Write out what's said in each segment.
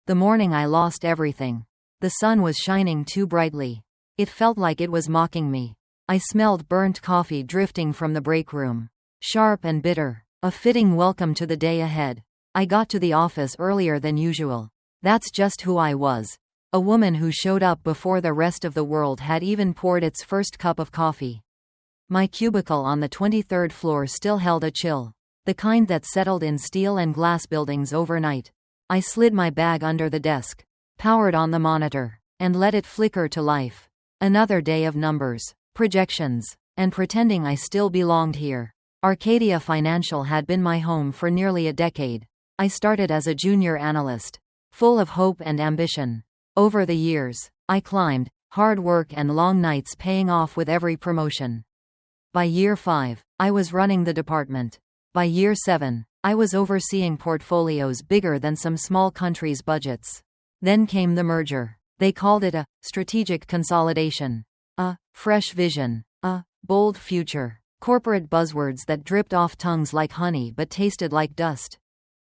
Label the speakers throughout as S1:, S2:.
S1: The morning I lost everything. The sun was shining too brightly. It felt like it was mocking me. I smelled burnt coffee drifting from the break room. Sharp and bitter. A fitting welcome to the day ahead. I got to the office earlier than usual. That's just who I was. A woman who showed up before the rest of the world had even poured its first cup of coffee. My cubicle on the 23rd floor still held a chill. The kind that settled in steel and glass buildings overnight. I slid my bag under the desk, powered on the monitor, and let it flicker to life. Another day of numbers, projections, and pretending I still belonged here. Arcadia Financial had been my home for nearly a decade. I started as a junior analyst, full of hope and ambition. Over the years, I climbed, hard work and long nights paying off with every promotion. By year 5, I was running the department. By year 7, I was overseeing portfolios bigger than some small countries' budgets. Then came the merger. They called it a strategic consolidation, a fresh vision, a bold future. Corporate buzzwords that dripped off tongues like honey but tasted like dust.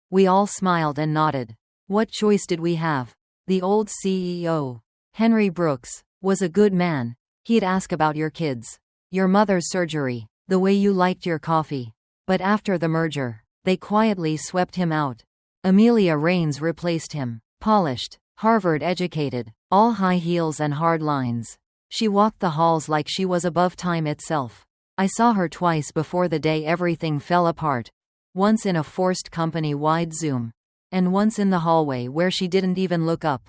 S1: We all smiled and nodded. What choice did we have? The old CEO, Henry Brooks, was a good man. He'd ask about your kids, your mother's surgery, the way you liked your coffee. But after the merger, they quietly swept him out. Amelia Raines replaced him, polished, Harvard-educated, all high heels and hard lines. She walked the halls like she was above time itself. I saw her twice before the day everything fell apart. Once in a forced company-wide Zoom, and once in the hallway where she didn't even look up.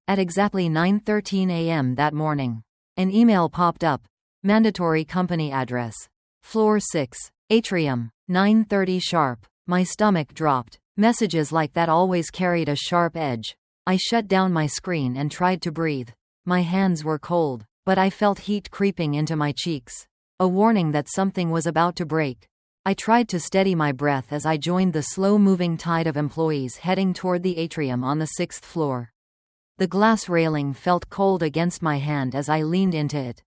S1: At exactly 9:13 a.m. that morning, an email popped up. Mandatory company address. Floor 6, Atrium, 9:30 sharp. My stomach dropped. Messages like that always carried a sharp edge. I shut down my screen and tried to breathe. My hands were cold, but I felt heat creeping into my cheeks. A warning that something was about to break. I tried to steady my breath as I joined the slow-moving tide of employees heading toward the atrium on the 6th floor. The glass railing felt cold against my hand as I leaned into it,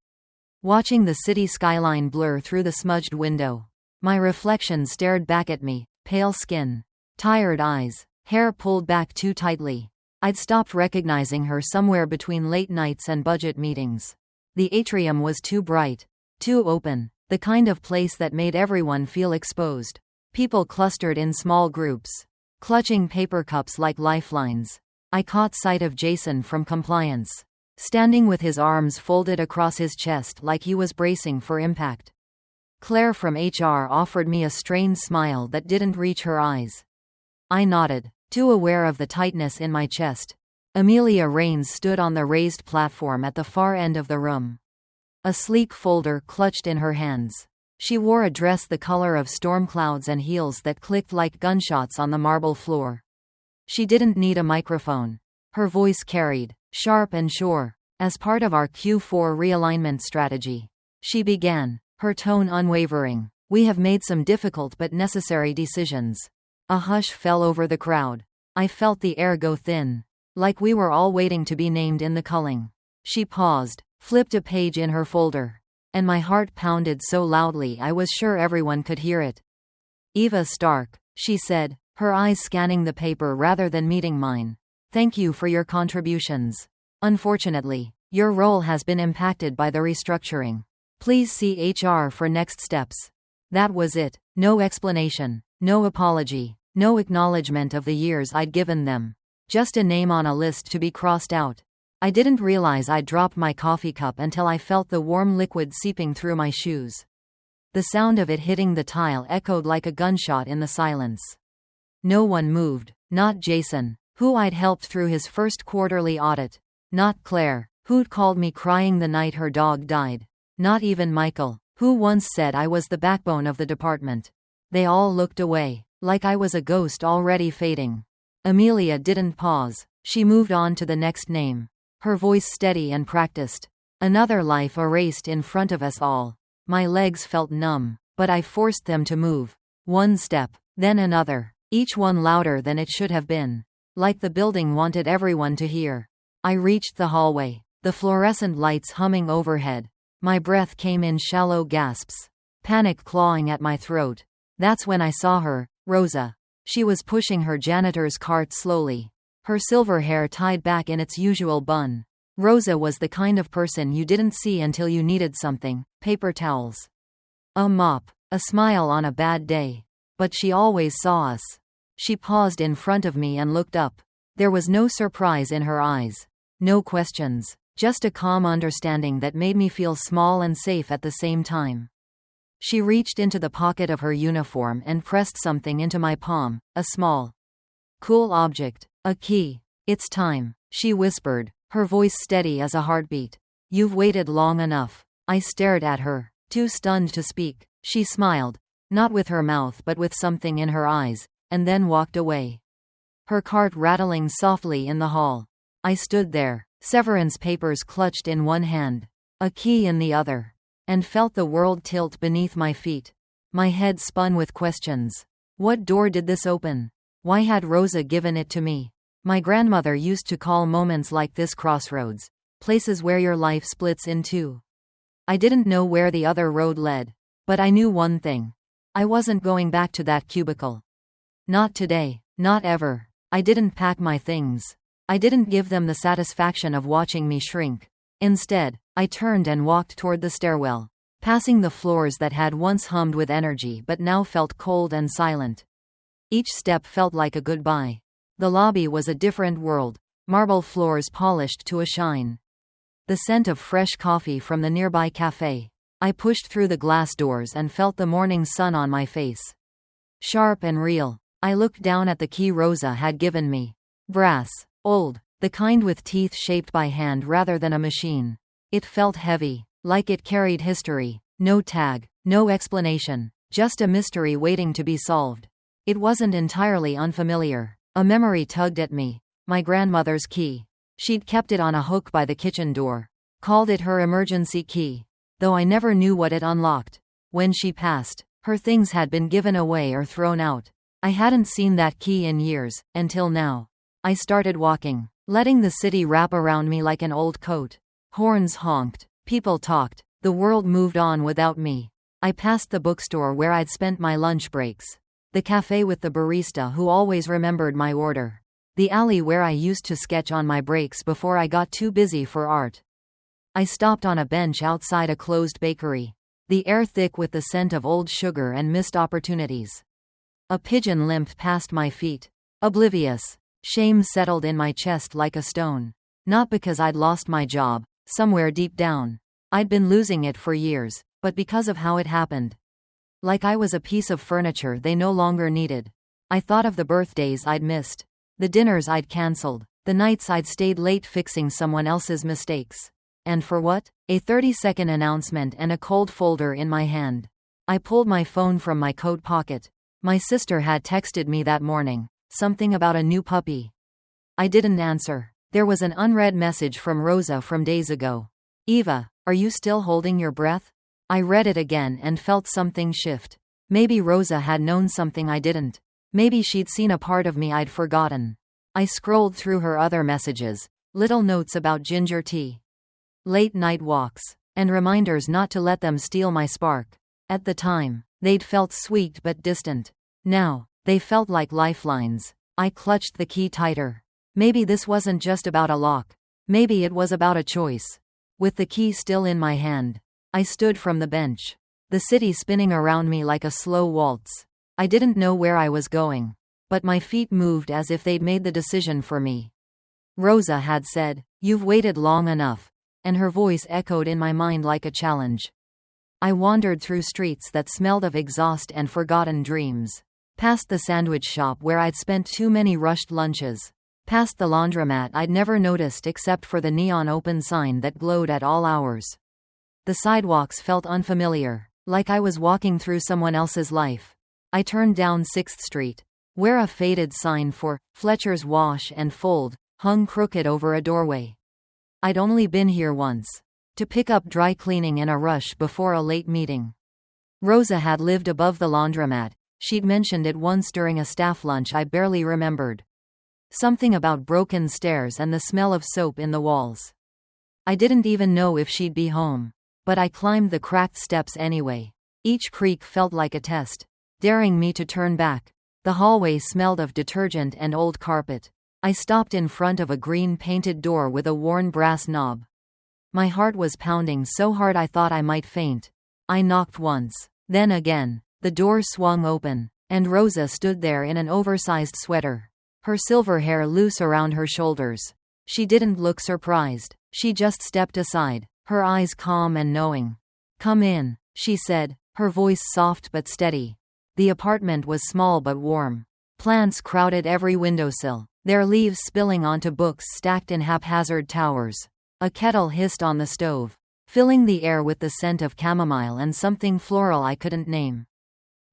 S1: watching the city skyline blur through the smudged window. My reflection stared back at me, pale skin, tired eyes, hair pulled back too tightly. I'd stopped recognizing her somewhere between late nights and budget meetings. The atrium was too bright, too open, the kind of place that made everyone feel exposed. People clustered in small groups, clutching paper cups like lifelines. I caught sight of Jason from compliance, standing with his arms folded across his chest like he was bracing for impact. Claire from HR offered me a strained smile that didn't reach her eyes. I nodded, too aware of the tightness in my chest. Amelia Raines stood on the raised platform at the far end of the room, a sleek folder clutched in her hands. She wore a dress the color of storm clouds and heels that clicked like gunshots on the marble floor. She didn't need a microphone. Her voice carried, sharp and sure. As part of our Q4 realignment strategy, she began, her tone unwavering. We have made some difficult but necessary decisions. A hush fell over the crowd. I felt the air go thin, like we were all waiting to be named in the culling. She paused, flipped a page in her folder, and my heart pounded so loudly I was sure everyone could hear it. Eva Stark, she said, her eyes scanning the paper rather than meeting mine. Thank you for your contributions. Unfortunately, your role has been impacted by the restructuring. Please see HR for next steps. That was it. No explanation, no apology, no acknowledgement of the years I'd given them. Just a name on a list to be crossed out. I didn't realize I'd dropped my coffee cup until I felt the warm liquid seeping through my shoes. The sound of it hitting the tile echoed like a gunshot in the silence. No one moved. Not Jason, who I'd helped through his first quarterly audit. Not Claire, who'd called me crying the night her dog died. Not even Michael, who once said I was the backbone of the department. They all looked away, like I was a ghost already fading. Amelia didn't pause. She moved on to the next name, her voice steady and practiced. Another life erased in front of us all. My legs felt numb, but I forced them to move. One step, then another, each one louder than it should have been. Like the building wanted everyone to hear. I reached the hallway, the fluorescent lights humming overhead. My breath came in shallow gasps, panic clawing at my throat. That's when I saw her, Rosa. She was pushing her janitor's cart slowly, her silver hair tied back in its usual bun. Rosa was the kind of person you didn't see until you needed something: paper towels, a mop, a smile on a bad day. But she always saw us. She paused in front of me and looked up. There was no surprise in her eyes. No questions. Just a calm understanding that made me feel small and safe at the same time. She reached into the pocket of her uniform and pressed something into my palm, a small, cool object. A key. "It's time," she whispered, her voice steady as a heartbeat. "You've waited long enough." I stared at her, too stunned to speak. She smiled, not with her mouth but with something in her eyes, and then walked away. Her cart rattling softly in the hall. I stood there, severance papers clutched in one hand, a key in the other, and felt the world tilt beneath my feet. My head spun with questions. What door did this open? Why had Rosa given it to me? My grandmother used to call moments like this crossroads, places where your life splits in two. I didn't know where the other road led, but I knew one thing. I wasn't going back to that cubicle. Not today, not ever. I didn't pack my things. I didn't give them the satisfaction of watching me shrink. Instead, I turned and walked toward the stairwell, passing the floors that had once hummed with energy but now felt cold and silent. Each step felt like a goodbye. The lobby was a different world, marble floors polished to a shine. The scent of fresh coffee from the nearby cafe. I pushed through the glass doors and felt the morning sun on my face. Sharp and real. I looked down at the key Rosa had given me. Brass. Old. The kind with teeth shaped by hand rather than a machine. It felt heavy, like it carried history. No tag, no explanation, just a mystery waiting to be solved. It wasn't entirely unfamiliar. A memory tugged at me. My grandmother's key. She'd kept it on a hook by the kitchen door. Called it her emergency key, though I never knew what it unlocked. When she passed, her things had been given away or thrown out. I hadn't seen that key in years, until now. I started walking, letting the city wrap around me like an old coat. Horns honked, people talked, the world moved on without me. I passed the bookstore where I'd spent my lunch breaks. The cafe with the barista who always remembered my order. The alley where I used to sketch on my breaks before I got too busy for art. I stopped on a bench outside a closed bakery, the air thick with the scent of old sugar and missed opportunities. A pigeon limped past my feet. Oblivious. Shame settled in my chest like a stone. Not because I'd lost my job, somewhere deep down. I'd been losing it for years, but because of how it happened. Like I was a piece of furniture they no longer needed. I thought of the birthdays I'd missed, the dinners I'd cancelled, the nights I'd stayed late fixing someone else's mistakes. And for what? A 30-second announcement and a cold folder in my hand. I pulled my phone from my coat pocket. My sister had texted me that morning, something about a new puppy. I didn't answer. There was an unread message from Rosa from days ago. Eva, are you still holding your breath? I read it again and felt something shift. Maybe Rosa had known something I didn't. Maybe she'd seen a part of me I'd forgotten. I scrolled through her other messages, little notes about ginger tea, late night walks, and reminders not to let them steal my spark. At the time, they'd felt sweet but distant. Now, they felt like lifelines. I clutched the key tighter. Maybe this wasn't just about a lock. Maybe it was about a choice. With the key still in my hand, I stood from the bench, the city spinning around me like a slow waltz. I didn't know where I was going, but my feet moved as if they'd made the decision for me. Rosa had said, "You've waited long enough," and her voice echoed in my mind like a challenge. I wandered through streets that smelled of exhaust and forgotten dreams. Past the sandwich shop where I'd spent too many rushed lunches. Past the laundromat I'd never noticed except for the neon open sign that glowed at all hours. The sidewalks felt unfamiliar, like I was walking through someone else's life. I turned down 6th Street, where a faded sign for Fletcher's Wash and Fold hung crooked over a doorway. I'd only been here once, to pick up dry cleaning in a rush before a late meeting. Rosa had lived above the laundromat. She'd mentioned it once during a staff lunch I barely remembered. Something about broken stairs and the smell of soap in the walls. I didn't even know if she'd be home, but I climbed the cracked steps anyway. Each creak felt like a test, daring me to turn back. The hallway smelled of detergent and old carpet. I stopped in front of a green-painted door with a worn brass knob. My heart was pounding so hard I thought I might faint. I knocked once, then again. The door swung open, and Rosa stood there in an oversized sweater, her silver hair loose around her shoulders. She didn't look surprised. She just stepped aside, her eyes calm and knowing. "Come in," she said, her voice soft but steady. The apartment was small but warm. Plants crowded every windowsill, their leaves spilling onto books stacked in haphazard towers. A kettle hissed on the stove, filling the air with the scent of chamomile and something floral I couldn't name.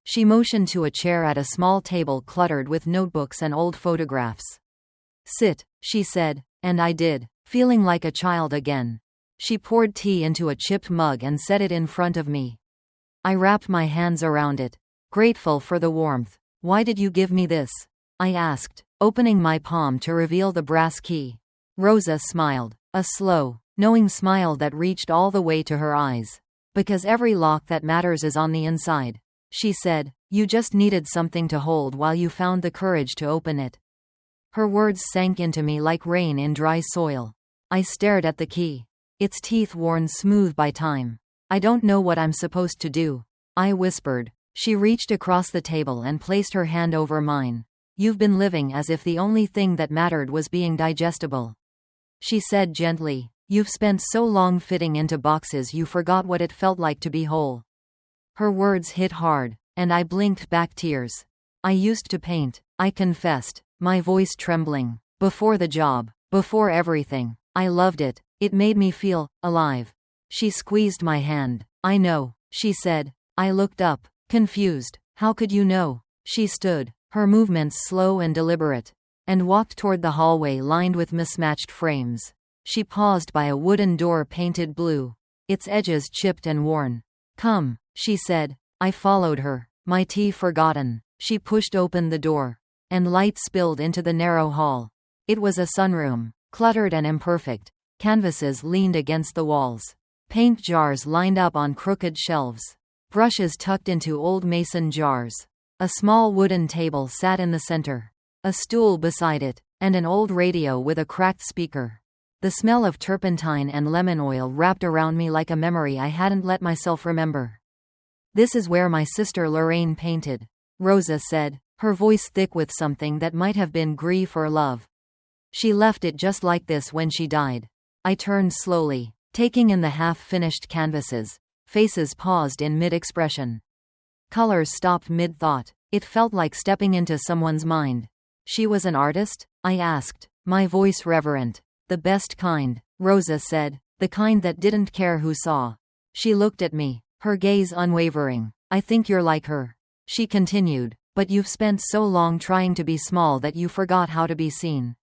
S1: She motioned to a chair at a small table cluttered with notebooks and old photographs. "Sit," she said, and I did, feeling like a child again. She poured tea into a chipped mug and set it in front of me. I wrapped my hands around it, grateful for the warmth. "Why did you give me this?" I asked, opening my palm to reveal the brass key. Rosa smiled, a slow, knowing smile that reached all the way to her eyes. "Because every lock that matters is on the inside," she said. "You just needed something to hold while you found the courage to open it." Her words sank into me like rain in dry soil. I stared at the key, its teeth worn smooth by time. "I don't know what I'm supposed to do," I whispered. She reached across the table and placed her hand over mine. "You've been living as if the only thing that mattered was being digestible," she said gently. "You've spent so long fitting into boxes you forgot what it felt like to be whole." Her words hit hard, and I blinked back tears. "I used to paint," I confessed, my voice trembling. "Before the job, before everything. I loved it. It made me feel alive." She squeezed my hand. "I know," she said. I looked up, confused. "How could you know?" She stood, her movements slow and deliberate, and walked toward the hallway lined with mismatched frames. She paused by a wooden door painted blue, its edges chipped and worn. "Come," she said. I followed her, my tea forgotten. She pushed open the door, and light spilled into the narrow hall. It was a sunroom, cluttered and imperfect. Canvases leaned against the walls. Paint jars lined up on crooked shelves. Brushes tucked into old mason jars. A small wooden table sat in the center. A stool beside it, and an old radio with a cracked speaker. The smell of turpentine and lemon oil wrapped around me like a memory I hadn't let myself remember. "This is where my sister Lorraine painted," Rosa said, her voice thick with something that might have been grief or love. "She left it just like this when she died." I turned slowly, taking in the half-finished canvases. Faces paused in mid-expression. Colors stopped mid-thought. It felt like stepping into someone's mind. "She was an artist?" I asked, my voice reverent. "The best kind," Rosa said, "the kind that didn't care who saw." She looked at me, her gaze unwavering. "I think you're like her," she continued, "but you've spent so long trying to be small that you forgot how to be seen."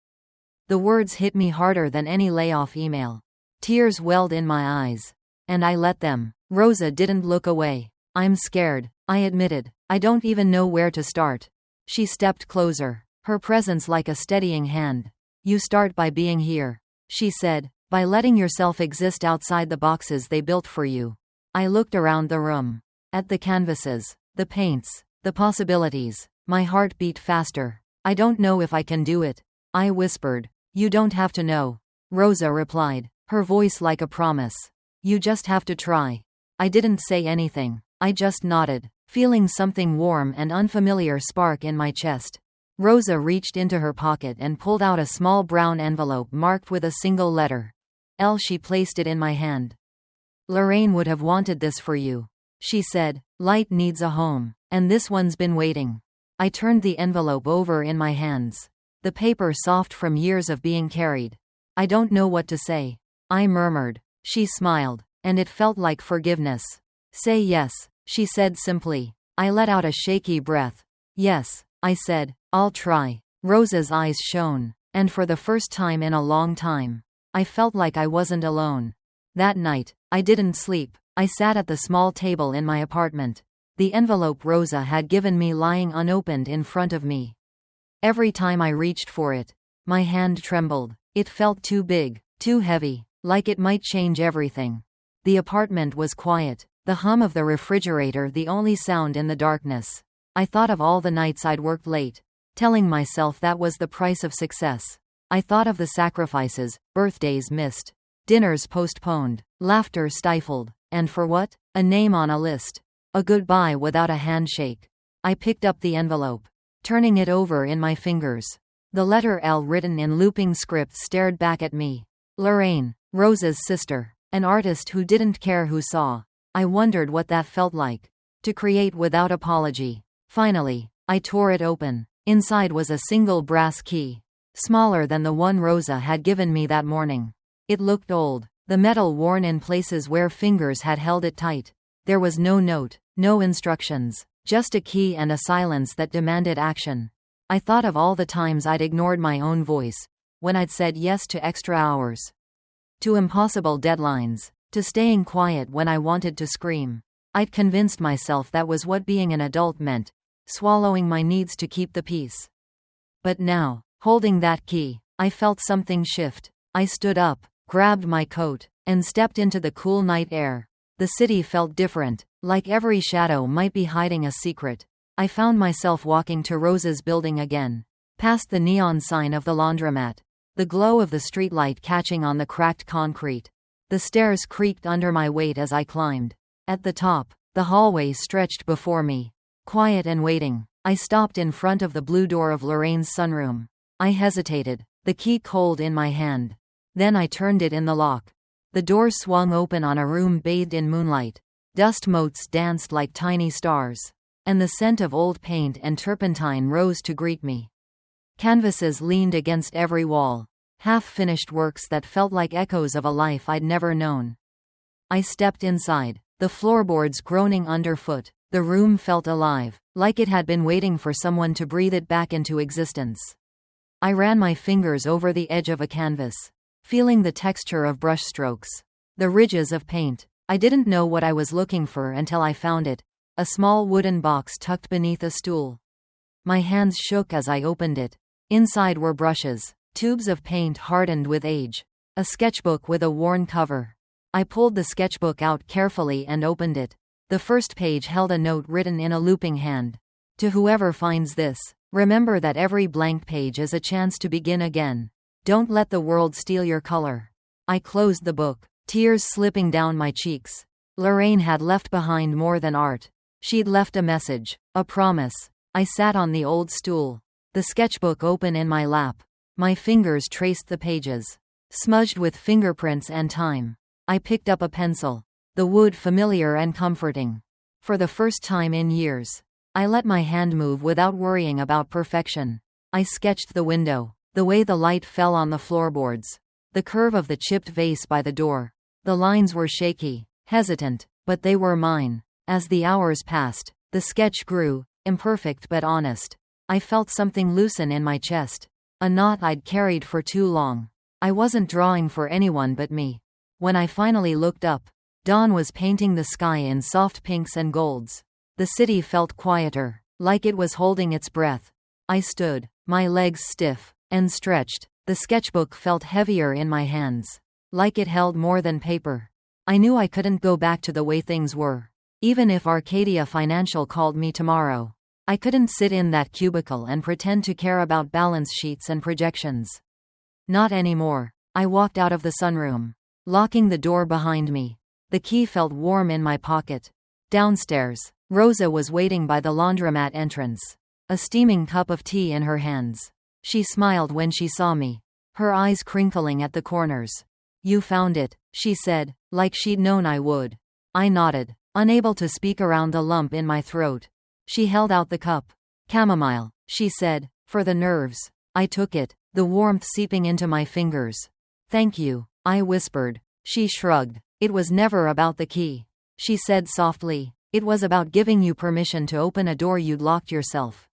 S1: The words hit me harder than any layoff email. Tears welled in my eyes, and I let them. Rosa didn't look away. "I'm scared," I admitted. "I don't even know where to start." She stepped closer, her presence like a steadying hand. "You start by being here," she said, "by letting yourself exist outside the boxes they built for you." I looked around the room, at the canvases, the paints, the possibilities. My heart beat faster. "I don't know if I can do it," I whispered. "You don't have to know," Rosa replied, her voice like a promise. "You just have to try." I didn't say anything. I just nodded, feeling something warm and unfamiliar spark in my chest. Rosa reached into her pocket and pulled out a small brown envelope marked with a single letter. L. She placed it in my hand. "Lorraine would have wanted this for you," she said. "Light needs a home, and this one's been waiting." I turned the envelope over in my hands, the paper soft from years of being carried. "I don't know what to say," I murmured. She smiled, and it felt like forgiveness. "Say yes," she said simply. I let out a shaky breath. "Yes," I said, "I'll try." Rosa's eyes shone, and for the first time in a long time, I felt like I wasn't alone. That night, I didn't sleep. I sat at the small table in my apartment, the envelope Rosa had given me lying unopened in front of me. Every time I reached for it, my hand trembled. It felt too big, too heavy, like it might change everything. The apartment was quiet, the hum of the refrigerator the only sound in the darkness. I thought of all the nights I'd worked late, telling myself that was the price of success. I thought of the sacrifices, birthdays missed, dinners postponed, laughter stifled, and for what? A name on a list. A goodbye without a handshake. I picked up the envelope, turning it over in my fingers. The letter L written in looping script stared back at me. Lorraine, Rose's sister, an artist who didn't care who saw. I wondered what that felt like. To create without apology. Finally, I tore it open. Inside was a single brass key, smaller than the one Rosa had given me that morning. It looked old, the metal worn in places where fingers had held it tight. There was no note, no instructions, just a key and a silence that demanded action. I thought of all the times I'd ignored my own voice, when I'd said yes to extra hours, to impossible deadlines, to staying quiet when I wanted to scream. I'd convinced myself that was what being an adult meant, swallowing my needs to keep the peace. But now, holding that key, I felt something shift. I stood up, grabbed my coat, and stepped into the cool night air. The city felt different, like every shadow might be hiding a secret. I found myself walking to Rose's building again, past the neon sign of the laundromat, the glow of the streetlight catching on the cracked concrete. The stairs creaked under my weight as I climbed. At the top, the hallway stretched before me, quiet and waiting. I stopped in front of the blue door of Lorraine's sunroom. I hesitated, the key cold in my hand. Then I turned it in the lock. The door swung open on a room bathed in moonlight. Dust motes danced like tiny stars, and the scent of old paint and turpentine rose to greet me. Canvases leaned against every wall, half-finished works that felt like echoes of a life I'd never known. I stepped inside, the floorboards groaning underfoot. The room felt alive, like it had been waiting for someone to breathe it back into existence. I ran my fingers over the edge of a canvas, feeling the texture of brushstrokes, the ridges of paint. I didn't know what I was looking for until I found it, a small wooden box tucked beneath a stool. My hands shook as I opened it. Inside were brushes, tubes of paint hardened with age, a sketchbook with a worn cover. I pulled the sketchbook out carefully and opened it. The first page held a note written in a looping hand. To whoever finds this, remember that every blank page is a chance to begin again. Don't let the world steal your color. I closed the book, tears slipping down my cheeks. Lorraine had left behind more than art. She'd left a message, a promise. I sat on the old stool, the sketchbook open in my lap. My fingers traced the pages, smudged with fingerprints and time. I picked up a pencil, the wood familiar and comforting. For the first time in years, I let my hand move without worrying about perfection. I sketched the window, the way the light fell on the floorboards, the curve of the chipped vase by the door. The lines were shaky, hesitant, but they were mine. As the hours passed, the sketch grew, imperfect but honest. I felt something loosen in my chest, a knot I'd carried for too long. I wasn't drawing for anyone but me. When I finally looked up, dawn was painting the sky in soft pinks and golds. The city felt quieter, like it was holding its breath. I stood, my legs stiff and stretched. The sketchbook felt heavier in my hands, like it held more than paper. I knew I couldn't go back to the way things were. Even if Arcadia Financial called me tomorrow, I couldn't sit in that cubicle and pretend to care about balance sheets and projections. Not anymore. I walked out of the sunroom, locking the door behind me. The key felt warm in my pocket. Downstairs, Rosa was waiting by the laundromat entrance, a steaming cup of tea in her hands. She smiled when she saw me, her eyes crinkling at the corners. "You found it," she said, like she'd known I would. I nodded, unable to speak around the lump in my throat. She held out the cup. "Chamomile," she said, "for the nerves." I took it, the warmth seeping into my fingers. "Thank you," I whispered. She shrugged. "It was never about the key," she said softly. "It was about giving you permission to open a door you'd locked yourself."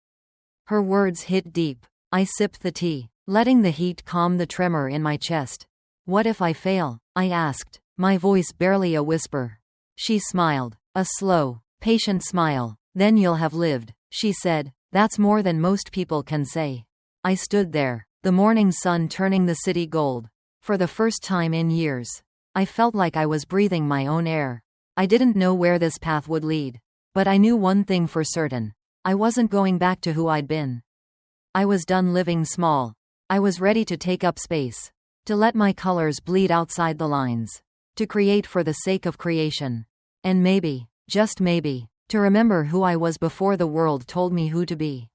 S1: Her words hit deep. I sipped the tea, letting the heat calm the tremor in my chest. "What if I fail?" I asked, my voice barely a whisper. She smiled, a slow, patient smile. "Then you'll have lived," she said. "That's more than most people can say." I stood there, the morning sun turning the city gold. For the first time in years, I felt like I was breathing my own air. I didn't know where this path would lead, but I knew one thing for certain. I wasn't going back to who I'd been. I was done living small. I was ready to take up space. To let my colors bleed outside the lines. To create for the sake of creation. And maybe, just maybe, to remember who I was before the world told me who to be.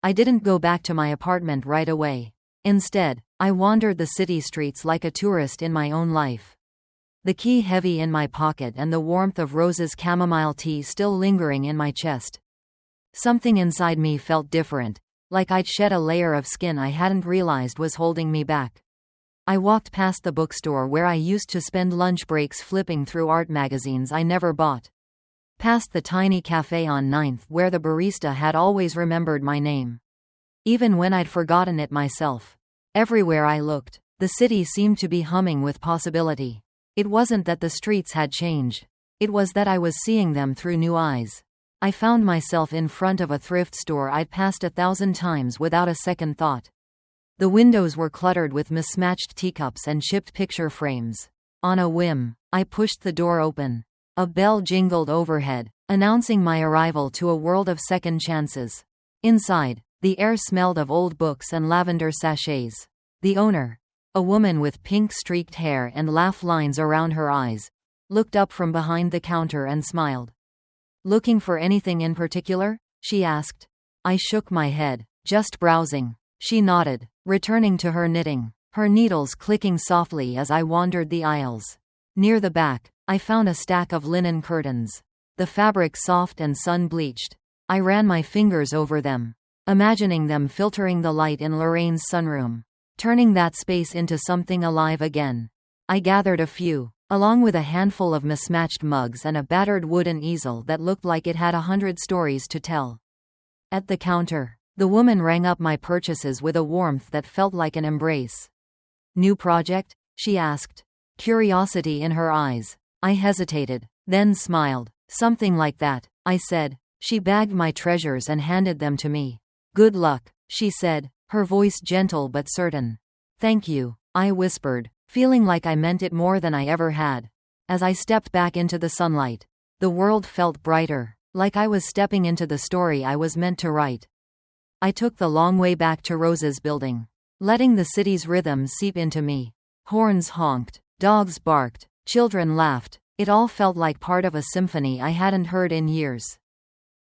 S1: I didn't go back to my apartment right away. Instead, I wandered the city streets like a tourist in my own life. The key heavy in my pocket and the warmth of Rose's chamomile tea still lingering in my chest. Something inside me felt different, like I'd shed a layer of skin I hadn't realized was holding me back. I walked past the bookstore where I used to spend lunch breaks flipping through art magazines I never bought. Past the tiny cafe on 9th where the barista had always remembered my name. Even when I'd forgotten it myself. Everywhere I looked, the city seemed to be humming with possibility. It wasn't that the streets had changed. It was that I was seeing them through new eyes. I found myself in front of a thrift store I'd passed 1,000 times without a second thought. The windows were cluttered with mismatched teacups and chipped picture frames. On a whim, I pushed the door open. A bell jingled overhead, announcing my arrival to a world of second chances. Inside, the air smelled of old books and lavender sachets. The owner, a woman with pink-streaked hair and laugh lines around her eyes, looked up from behind the counter and smiled. "Looking for anything in particular?" she asked. I shook my head. "Just browsing." She nodded, returning to her knitting, her needles clicking softly as I wandered the aisles. Near the back, I found a stack of linen curtains. The fabric soft and sun-bleached. I ran my fingers over them, imagining them filtering the light in Lorraine's sunroom, turning that space into something alive again. I gathered a few, along with a handful of mismatched mugs and a battered wooden easel that looked like it had 100 stories to tell. At the counter, the woman rang up my purchases with a warmth that felt like an embrace. "New project?" she asked, curiosity in her eyes. I hesitated, then smiled. "Something like that," I said. She bagged my treasures and handed them to me. "Good luck," she said, her voice gentle but certain. "Thank you," I whispered, feeling like I meant it more than I ever had. As I stepped back into the sunlight, the world felt brighter, like I was stepping into the story I was meant to write. I took the long way back to Rose's building, letting the city's rhythm seep into me. Horns honked, dogs barked, children laughed. It all felt like part of a symphony I hadn't heard in years.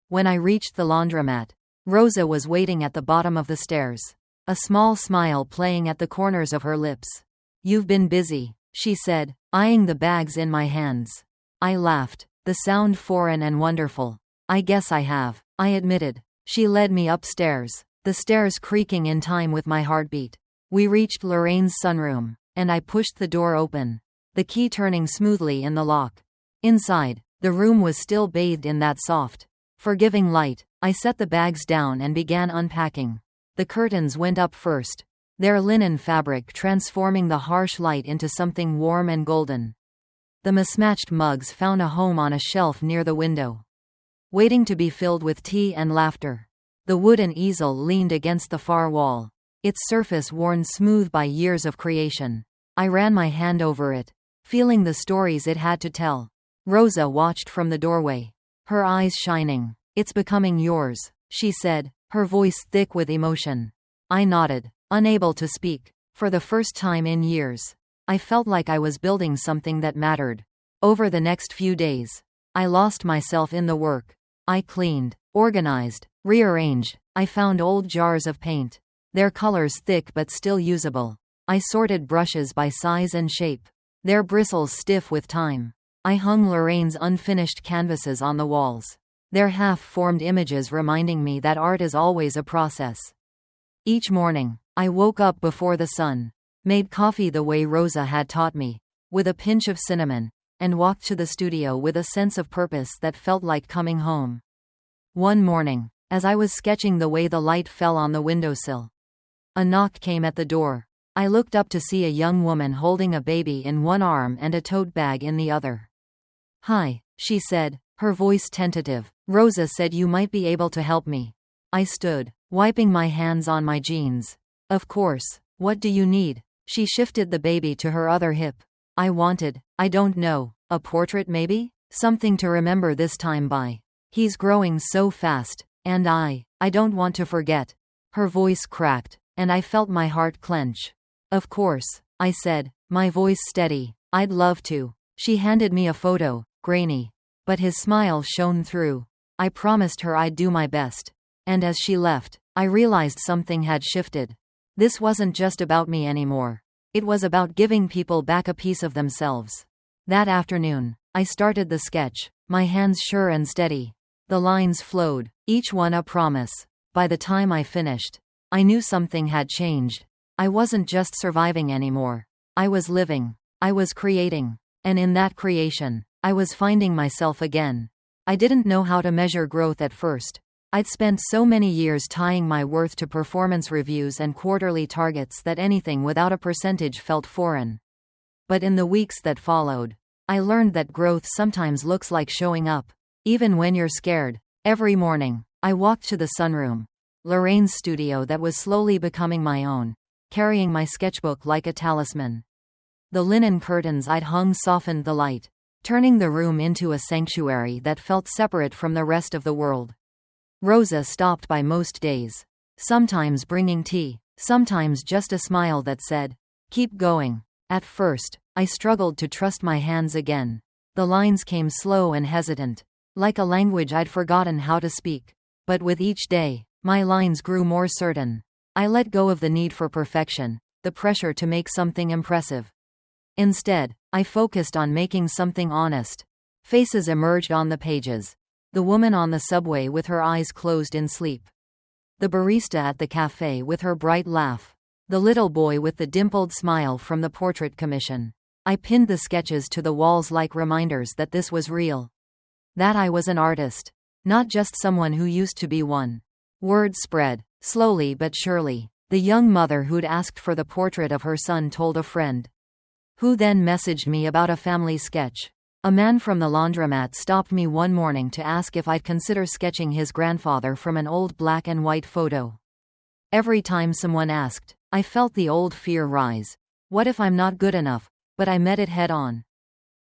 S1: When I reached the laundromat, Rosa was waiting at the bottom of the stairs, a small smile playing at the corners of her lips. "You've been busy," she said, eyeing the bags in my hands. I laughed, the sound foreign and wonderful. "I guess I have," I admitted. She led me upstairs, the stairs creaking in time with my heartbeat. We reached Lorraine's sunroom, and I pushed the door open, the key turning smoothly in the lock. Inside, the room was still bathed in that soft, forgiving light. I set the bags down and began unpacking. The curtains went up first, their linen fabric transforming the harsh light into something warm and golden. The mismatched mugs found a home on a shelf near the window, waiting to be filled with tea and laughter. The wooden easel leaned against the far wall, its surface worn smooth by years of creation. I ran my hand over it, feeling the stories it had to tell. Rosa watched from the doorway, her eyes shining. "It's becoming yours," she said, her voice thick with emotion. I nodded, unable to speak. For the first time in years, I felt like I was building something that mattered. Over the next few days, I lost myself in the work. I cleaned, organized, rearranged. I found old jars of paint, their colors thick but still usable. I sorted brushes by size and shape, their bristles stiff with time. I hung Lorraine's unfinished canvases on the walls, their half-formed images reminding me that art is always a process. Each morning, I woke up before the sun, made coffee the way Rosa had taught me, with a pinch of cinnamon, and walked to the studio with a sense of purpose that felt like coming home. One morning, as I was sketching the way the light fell on the windowsill, a knock came at the door. I looked up to see a young woman holding a baby in one arm and a tote bag in the other. "Hi," she said, her voice tentative. "Rosa said you might be able to help me." I stood, wiping my hands on my jeans. "Of course. What do you need?" She shifted the baby to her other hip. I don't know, a portrait maybe? Something to remember this time by. He's growing so fast, and I don't want to forget." Her voice cracked, and I felt my heart clench. "Of course," I said, my voice steady. "I'd love to." She handed me a photo, grainy. But his smile shone through. I promised her I'd do my best. And as she left, I realized something had shifted. This wasn't just about me anymore. It was about giving people back a piece of themselves. That afternoon, I started the sketch, my hands sure and steady. The lines flowed, each one a promise. By the time I finished, I knew something had changed. I wasn't just surviving anymore. I was living. I was creating. And in that creation, I was finding myself again. I didn't know how to measure growth at first. I'd spent so many years tying my worth to performance reviews and quarterly targets that anything without a percentage felt foreign. But in the weeks that followed, I learned that growth sometimes looks like showing up, even when you're scared. Every morning, I walked to the sunroom, Lorraine's studio that was slowly becoming my own, carrying my sketchbook like a talisman. The linen curtains I'd hung softened the light, turning the room into a sanctuary that felt separate from the rest of the world. Rosa stopped by most days, sometimes bringing tea, sometimes just a smile that said, "Keep going." At first, I struggled to trust my hands again. The lines came slow and hesitant, like a language I'd forgotten how to speak. But with each day, my lines grew more certain. I let go of the need for perfection, the pressure to make something impressive. Instead, I focused on making something honest. Faces emerged on the pages. The woman on the subway with her eyes closed in sleep. The barista at the cafe with her bright laugh. The little boy with the dimpled smile from the portrait commission. I pinned the sketches to the walls like reminders that this was real. That I was an artist. Not just someone who used to be one. Word spread, slowly but surely. The young mother who'd asked for the portrait of her son told a friend, who then messaged me about a family sketch. A man from the laundromat stopped me one morning to ask if I'd consider sketching his grandfather from an old black and white photo. Every time someone asked, I felt the old fear rise. What if I'm not good enough? But I met it head on.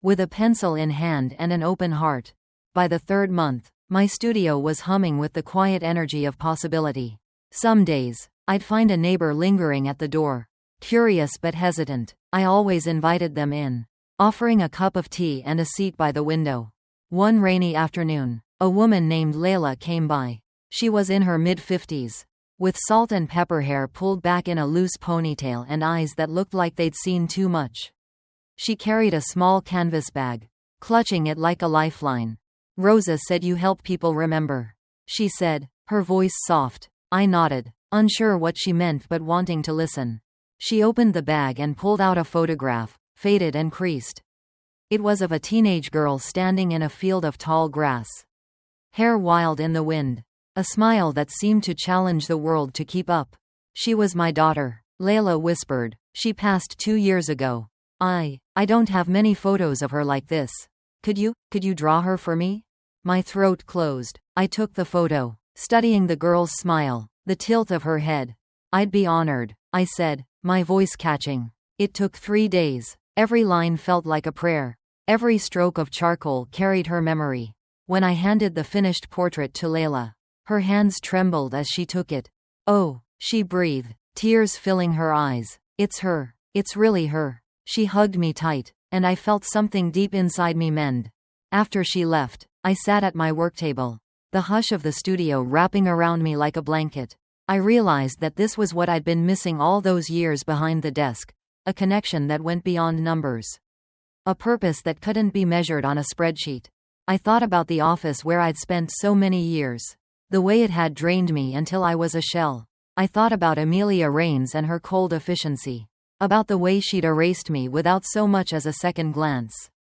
S1: With a pencil in hand and an open heart. By the third month, my studio was humming with the quiet energy of possibility. Some days, I'd find a neighbor lingering at the door. Curious but hesitant, I always invited them in, offering a cup of tea and a seat by the window. One rainy afternoon, a woman named Layla came by. She was in her mid-50s, with salt and pepper hair pulled back in a loose ponytail and eyes that looked like they'd seen too much. She carried a small canvas bag, clutching it like a lifeline. "Rosa said you help people remember," she said, her voice soft. I nodded, unsure what she meant but wanting to listen. She opened the bag and pulled out a photograph, faded and creased. It was of a teenage girl standing in a field of tall grass. Hair wild in the wind. A smile that seemed to challenge the world to keep up. "She was my daughter," Layla whispered. "She passed 2 years ago. I don't have many photos of her like this. Could you draw her for me?" My throat closed. I took the photo, studying the girl's smile, the tilt of her head. "I'd be honored," I said, my voice catching. It took 3 days. Every line felt like a prayer. Every stroke of charcoal carried her memory. When I handed the finished portrait to Layla, her hands trembled as she took it. "Oh," she breathed, tears filling her eyes. "It's her. It's really her." She hugged me tight, and I felt something deep inside me mend. After she left, I sat at my work table, the hush of the studio wrapping around me like a blanket. I realized that this was what I'd been missing all those years behind the desk, a connection that went beyond numbers. A purpose that couldn't be measured on a spreadsheet. I thought about the office where I'd spent so many years. The way it had drained me until I was a shell. I thought about Amelia Raines and her cold efficiency. About the way she'd erased me without so much as a second glance.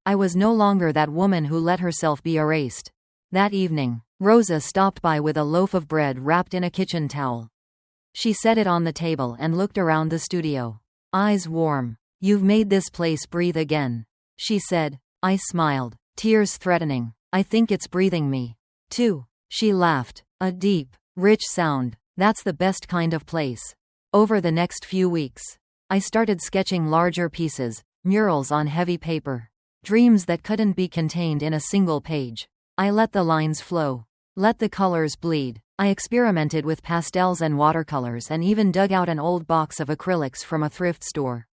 S1: I was no longer that woman who let herself be erased. That evening, Rosa stopped by with a loaf of bread wrapped in a kitchen towel. She set it on the table and looked around the studio. Eyes warm. "You've made this place breathe again," she said. I smiled, tears threatening. "I think it's breathing me, too." She laughed, a deep, rich sound. "That's the best kind of place." Over the next few weeks, I started sketching larger pieces, murals on heavy paper. Dreams that couldn't be contained in a single page. I let the lines flow. Let the colors bleed. I experimented with pastels and watercolors and even dug out an old box of acrylics from a thrift store.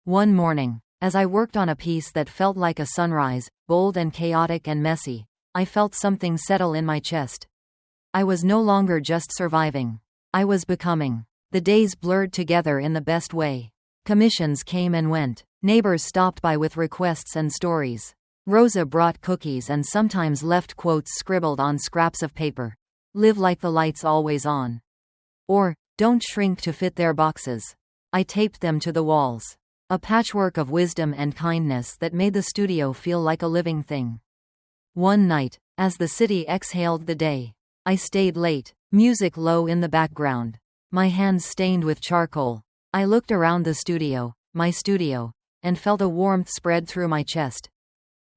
S1: One morning, as I worked on a piece that felt like a sunrise, bold and chaotic and messy, I felt something settle in my chest. I was no longer just surviving. I was becoming. The days blurred together in the best way. Commissions came and went. Neighbors stopped by with requests and stories. Rosa brought cookies and sometimes left quotes scribbled on scraps of paper. Live like the light's always on. Or, don't shrink to fit their boxes. I taped them to the walls. A patchwork of wisdom and kindness that made the studio feel like a living thing. One night, as the city exhaled the day, I stayed late, music low in the background, my hands stained with charcoal. I looked around the studio, my studio, and felt a warmth spread through my chest.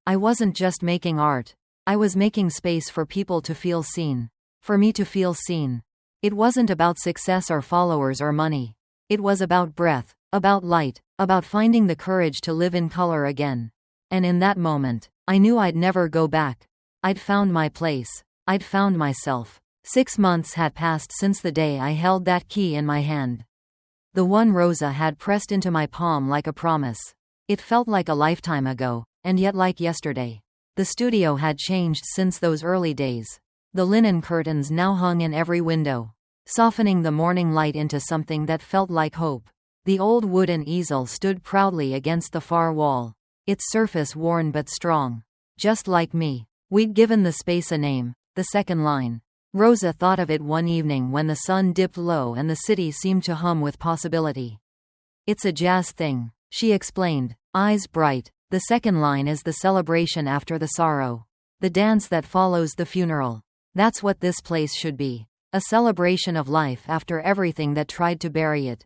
S1: I wasn't just making art. I was making space for people to feel seen. For me to feel seen. It wasn't about success or followers or money. It was about breath, about light, about finding the courage to live in color again. And in that moment, I knew I'd never go back. I'd found my place. I'd found myself. 6 months had passed since the day I held that key in my hand. The one Rosa had pressed into my palm like a promise. It felt like a lifetime ago, and yet like yesterday. The studio had changed since those early days. The linen curtains now hung in every window, softening the morning light into something that felt like hope. The old wooden easel stood proudly against the far wall, its surface worn but strong. Just like me, we'd given the space a name, the second line. Rosa thought of it one evening when the sun dipped low and the city seemed to hum with possibility. It's a jazz thing, she explained, eyes bright. The second line is the celebration after the sorrow. The dance that follows the funeral. That's what this place should be. A celebration of life after everything that tried to bury it.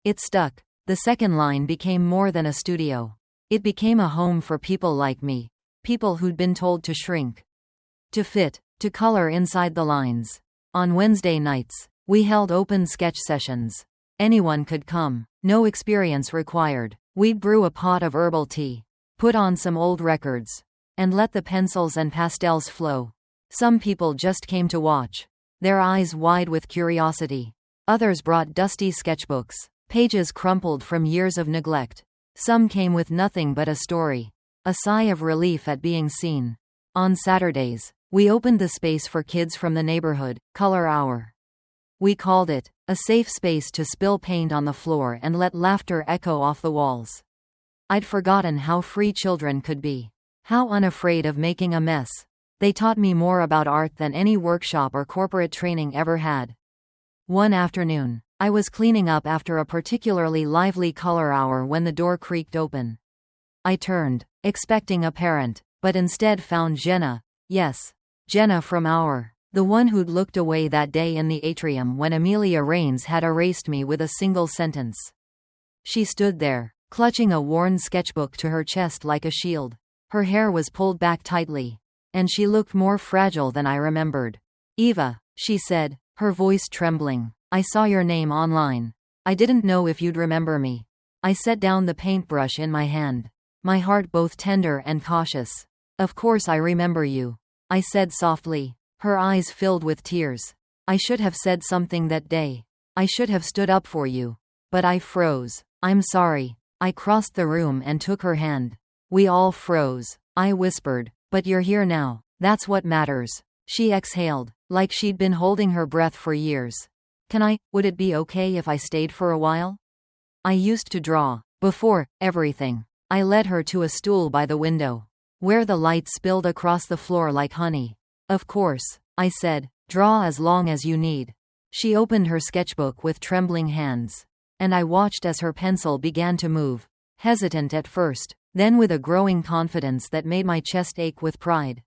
S1: It stuck. The second line became more than a studio. It became a home for people like me. People who'd been told to shrink. To fit. To color inside the lines. On Wednesday nights, we held open sketch sessions. Anyone could come. No experience required. We'd brew a pot of herbal tea. Put on some old records. And let the pencils and pastels flow. Some people just came to watch, their eyes wide with curiosity. Others brought dusty sketchbooks, pages crumpled from years of neglect. Some came with nothing but a story, a sigh of relief at being seen. On Saturdays, we opened the space for kids from the neighborhood, Color Hour. We called it a safe space to spill paint on the floor and let laughter echo off the walls. I'd forgotten how free children could be, how unafraid of making a mess. They taught me more about art than any workshop or corporate training ever had. One afternoon, I was cleaning up after a particularly lively color hour when the door creaked open. I turned, expecting a parent, but instead found Jenna. Yes, Jenna from Our. The one who'd looked away that day in the atrium when Amelia Raines had erased me with a single sentence. She stood there, clutching a worn sketchbook to her chest like a shield. Her hair was pulled back tightly. And she looked more fragile than I remembered. Eva, she said, her voice trembling. I saw your name online. I didn't know if you'd remember me. I set down the paintbrush in my hand, my heart both tender and cautious. Of course I remember you, I said softly. Her eyes filled with tears. I should have said something that day. I should have stood up for you. But I froze. I'm sorry. I crossed the room and took her hand. We all froze. I whispered. But you're here now. That's what matters. She exhaled, like she'd been holding her breath for years. Would it be okay if I stayed for a while? I used to draw. Before everything. I led her to a stool by the window, where the light spilled across the floor like honey. Of course, I said, draw as long as you need. She opened her sketchbook with trembling hands. And I watched as her pencil began to move, hesitant at first. Then with a growing confidence that made my chest ache with pride.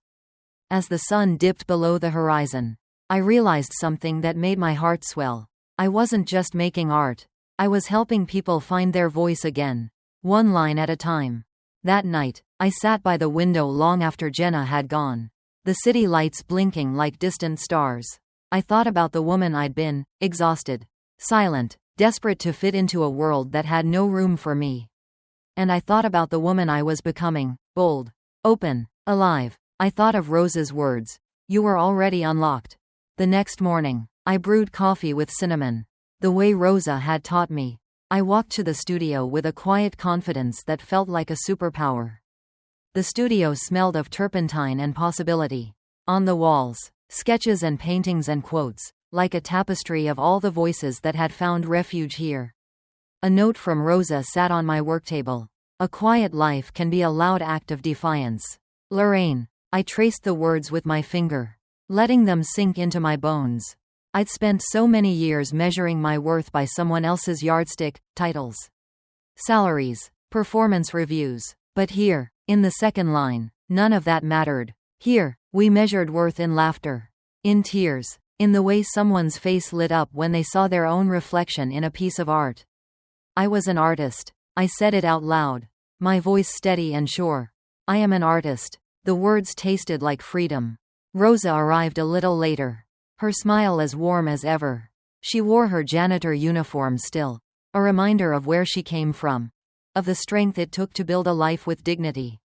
S1: As the sun dipped below the horizon, I realized something that made my heart swell. I wasn't just making art. I was helping people find their voice again, one line at a time. That night, I sat by the window long after Jenna had gone, the city lights blinking like distant stars. I thought about the woman I'd been, exhausted, silent, desperate to fit into a world that had no room for me. And I thought about the woman I was becoming, bold, open, alive. I thought of Rose's words. You were already unlocked. The next morning, I brewed coffee with cinnamon, the way Rosa had taught me. I walked to the studio with a quiet confidence that felt like a superpower. The studio smelled of turpentine and possibility. On the walls, sketches and paintings and quotes, like a tapestry of all the voices that had found refuge here. A note from Rosa sat on my worktable. A quiet life can be a loud act of defiance. Lorraine. I traced the words with my finger, letting them sink into my bones. I'd spent so many years measuring my worth by someone else's yardstick, titles, salaries, performance reviews. But here, in the second line, none of that mattered. Here, we measured worth in laughter, in tears, in the way someone's face lit up when they saw their own reflection in a piece of art. I was an artist. I said it out loud, my voice steady and sure. I am an artist. The words tasted like freedom. Rosa arrived a little later, her smile as warm as ever. She wore her janitor uniform still, a reminder of where she came from, of the strength it took to build a life with dignity.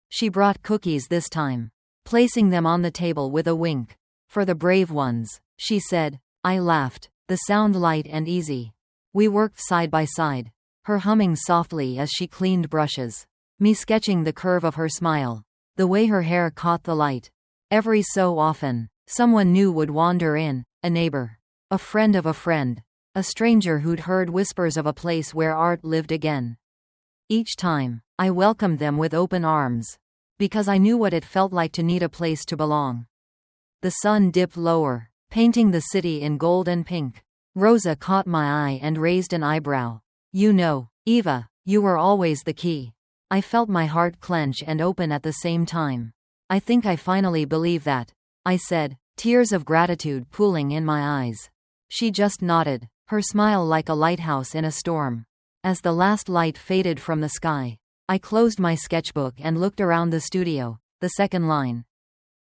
S1: She brought cookies this time, placing them on the table with a wink. For the brave ones, she said. I laughed, the sound light and easy. We worked side by side, her humming softly as she cleaned brushes, me sketching the curve of her smile, the way her hair caught the light. Every so often, someone new would wander in, a neighbor, a friend of a friend, a stranger who'd heard whispers of a place where art lived again. Each time, I welcomed them with open arms, because I knew what it felt like to need a place to belong. The sun dipped lower, painting the city in gold and pink. Rosa caught my eye and raised an eyebrow. You know, Eva, you were always the key. I felt my heart clench and open at the same time. I think I finally believe that, I said, tears of gratitude pooling in my eyes. She just nodded, her smile like a lighthouse in a storm. As the last light faded from the sky, I closed my sketchbook and looked around the studio. The second line.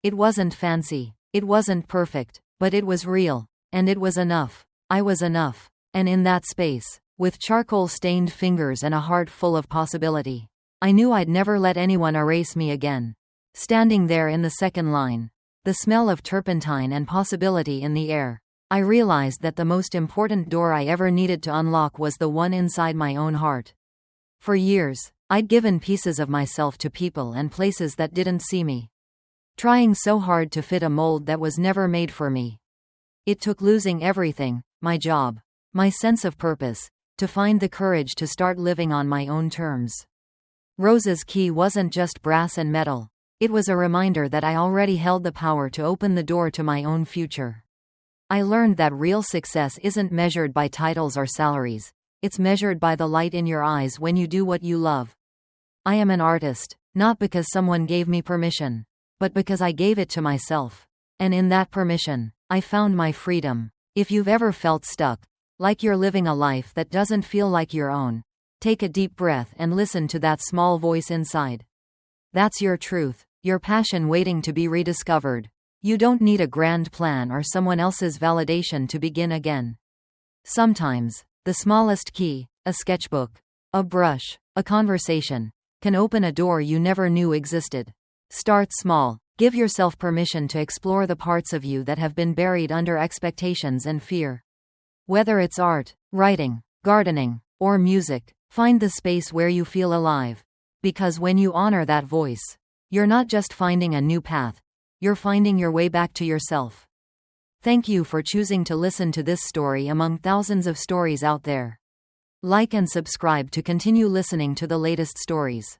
S1: It wasn't fancy, it wasn't perfect, but it was real, and it was enough. I was enough. And in that space, with charcoal-stained fingers and a heart full of possibility, I knew I'd never let anyone erase me again. Standing there in the second line, the smell of turpentine and possibility in the air, I realized that the most important door I ever needed to unlock was the one inside my own heart. For years, I'd given pieces of myself to people and places that didn't see me, trying so hard to fit a mold that was never made for me. It took losing everything, my job, my sense of purpose, to find the courage to start living on my own terms. Rosa's key wasn't just brass and metal. It was a reminder that I already held the power to open the door to my own future. I learned that real success isn't measured by titles or salaries. It's measured by the light in your eyes when you do what you love. I am an artist, not because someone gave me permission, but because I gave it to myself. And in that permission, I found my freedom. If you've ever felt stuck, like you're living a life that doesn't feel like your own, take a deep breath and listen to that small voice inside. That's your truth, your passion waiting to be rediscovered. You don't need a grand plan or someone else's validation to begin again. Sometimes, the smallest key, a sketchbook, a brush, a conversation, can open a door you never knew existed. Start small. Give yourself permission to explore the parts of you that have been buried under expectations and fear. Whether it's art, writing, gardening, or music, find the space where you feel alive. Because when you honor that voice, you're not just finding a new path, you're finding your way back to yourself. Thank you for choosing to listen to this story among thousands of stories out there. Like and subscribe to continue listening to the latest stories.